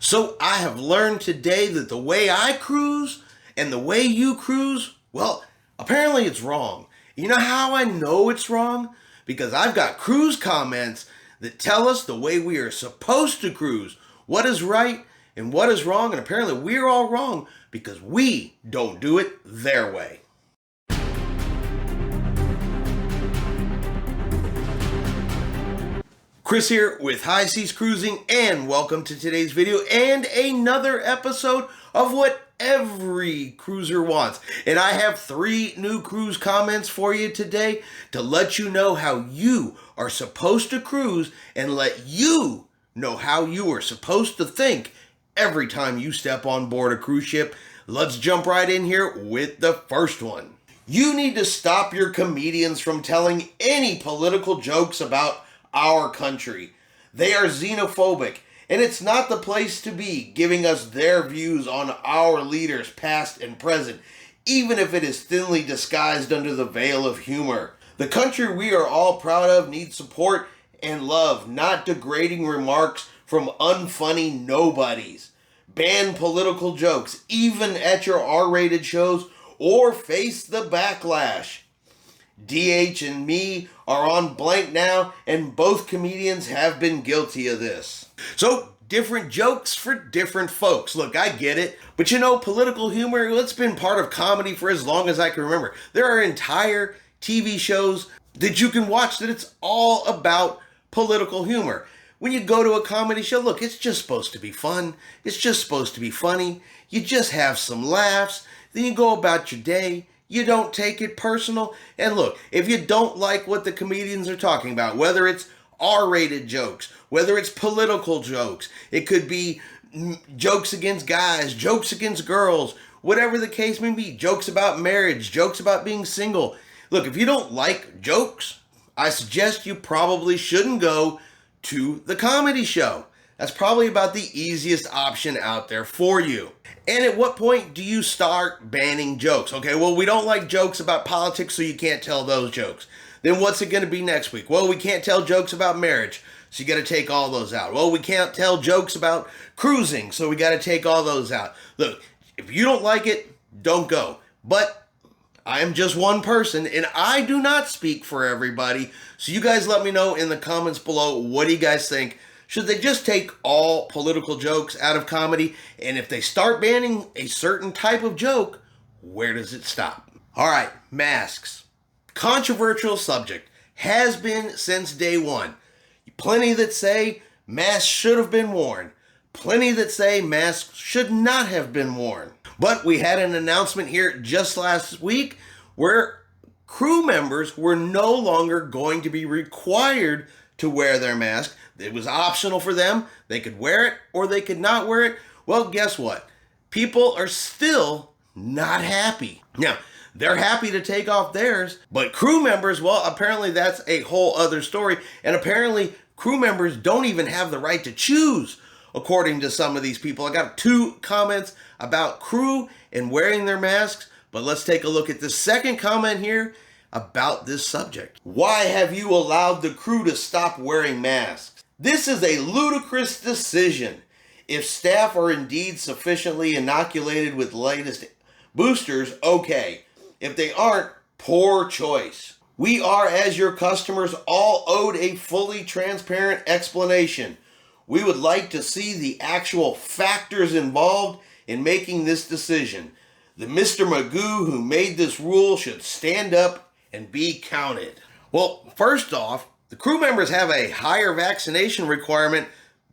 So I have learned today that the way I cruise and the way you cruise, well, apparently it's wrong. You know how I know it's wrong? Because I've got cruise comments that tell us the way we are supposed to cruise, what is right and what is wrong, and apparently we're all wrong because we don't do it their way. Chris here with High Seas Cruising, and welcome to today's video and another episode of what every cruiser wants. And I have 3 new cruise comments for you today to let you know how you are supposed to cruise and let you know how you are supposed to think every time you step on board a cruise ship. Let's jump right in here with the first one. You need to stop your comedians from telling any political jokes about our country. They are xenophobic, and it's not the place to be giving us their views on our leaders, past and present, even if it is thinly disguised under the veil of humor. The country we are all proud of needs support and love, not degrading remarks from unfunny nobodies. Ban political jokes, even at your R-rated shows, or face the backlash. DH and me are on blank now, and both comedians have been guilty of this. So, different jokes for different folks. Look, I get it, but you know, political humor, it's been part of comedy for as long as I can remember. There are entire TV shows that you can watch that it's all about political humor. When you go to a comedy show, look, it's just supposed to be fun. It's just supposed to be funny. You just have some laughs. Then you go about your day. You don't take it personal. And look, if you don't like what the comedians are talking about, whether it's R-rated jokes, whether it's political jokes, it could be jokes against guys, jokes against girls, whatever the case may be, jokes about marriage, jokes about being single. Look, if you don't like jokes, I suggest you probably shouldn't go to the comedy show. That's probably about the easiest option out there for you. And at what point do you start banning jokes? Okay, well, we don't like jokes about politics, so you can't tell those jokes. Then what's it going to be next week? Well, we can't tell jokes about marriage, so you got to take all those out. Well, we can't tell jokes about cruising, so we got to take all those out. Look, if you don't like it, don't go. But I am just one person, and I do not speak for everybody. So you guys let me know in the comments below, what do you guys think? Should they just take all political jokes out of comedy? And if they start banning a certain type of joke, where does it stop? All right, masks. Controversial subject. Has been since day one. Plenty that say masks should have been worn. Plenty that say masks should not have been worn. But we had an announcement here just last week where crew members were no longer going to be required to wear their mask. It was optional for them. They could wear it or they could not wear it. Well, guess what? People are still not happy. Now, they're happy to take off theirs, but crew members, well, apparently that's a whole other story. And apparently crew members don't even have the right to choose, according to some of these people. I got 2 comments about crew and wearing their masks, but let's take a look at the second comment here about this subject. Why have you allowed the crew to stop wearing masks? This is a ludicrous decision. If staff are indeed sufficiently inoculated with latest boosters, okay. If they aren't, poor choice. We are, as your customers, all owed a fully transparent explanation. We would like to see the actual factors involved in making this decision. The Mr. Magoo who made this rule should stand up and be counted. Well, first off, the crew members have a higher vaccination requirement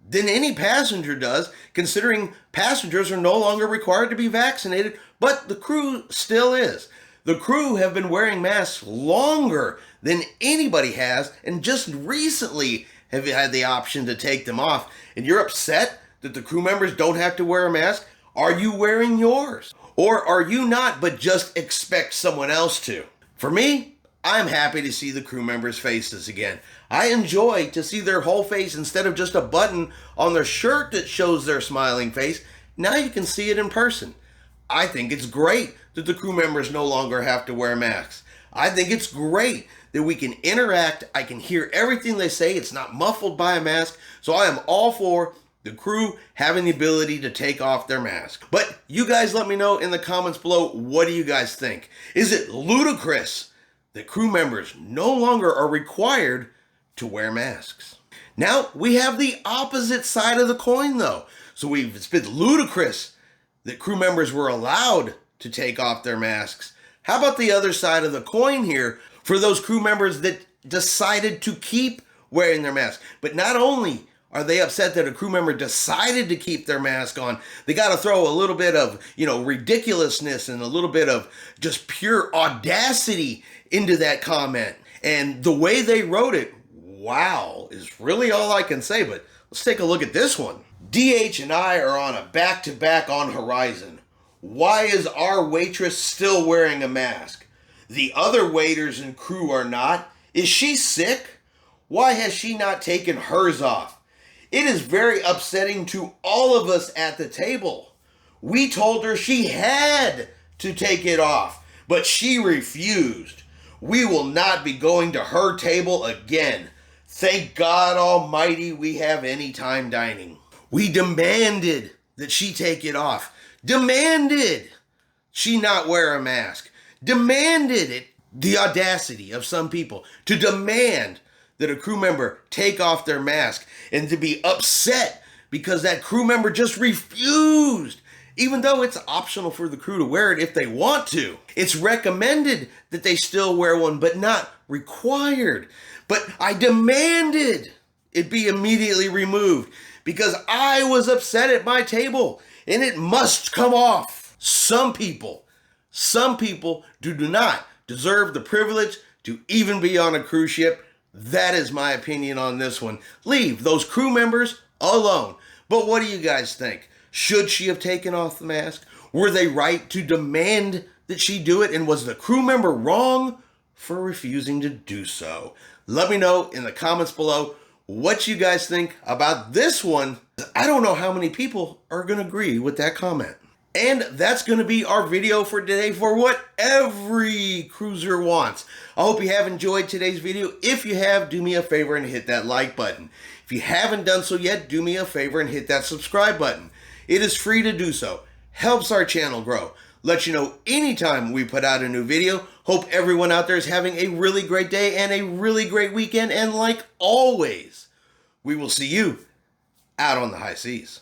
than any passenger does, considering passengers are no longer required to be vaccinated, but the crew still is. The crew have been wearing masks longer than anybody has, and just recently have had the option to take them off. And you're upset that the crew members don't have to wear a mask? Are you wearing yours? Or are you not, but just expect someone else to? For me, I'm happy to see the crew members' faces again. I enjoy to see their whole face instead of just a button on their shirt that shows their smiling face. Now you can see it in person. I think it's great that the crew members no longer have to wear masks. I think it's great that we can interact. I can hear everything they say. It's not muffled by a mask. So I am all for the crew having the ability to take off their mask. But you guys let me know in the comments below, what do you guys think? Is it ludicrous that crew members no longer are required to wear masks? Now, we have the opposite side of the coin though. So it's been ludicrous that crew members were allowed to take off their masks. How about the other side of the coin here for those crew members that decided to keep wearing their mask? But not only are they upset that a crew member decided to keep their mask on, they got to throw a little bit of, ridiculousness and a little bit of just pure audacity into that comment. And the way they wrote it, wow, is really all I can say. But let's take a look at this one. DH and I are on a back-to-back on Horizon. Why is our waitress still wearing a mask? The other waiters and crew are not. Is she sick? Why has she not taken hers off? It is very upsetting to all of us at the table. We told her she had to take it off, but she refused. We will not be going to her table again. Thank God Almighty we have anytime dining. We demanded that she take it off. Demanded she not wear a mask. Demanded it. The audacity of some people to demand that a crew member take off their mask and to be upset because that crew member just refused, even though it's optional for the crew to wear it if they want to. It's recommended that they still wear one, but not required. But I demanded it be immediately removed because I was upset at my table and it must come off. Some people do not deserve the privilege to even be on a cruise ship. That is my opinion on this one. Leave those crew members alone. But what do you guys think? Should she have taken off the mask? Were they right to demand that she do it? And was the crew member wrong for refusing to do so? Let me know in the comments below what you guys think about this one. I don't know how many people are going to agree with that comment. And that's going to be our video for today for what every cruiser wants. I hope you have enjoyed today's video. If you have, do me a favor and hit that like button. If you haven't done so yet, do me a favor and hit that subscribe button. It is free to do so. Helps our channel grow. Let you know anytime we put out a new video. Hope everyone out there is having a really great day and a really great weekend. And like always, we will see you out on the high seas.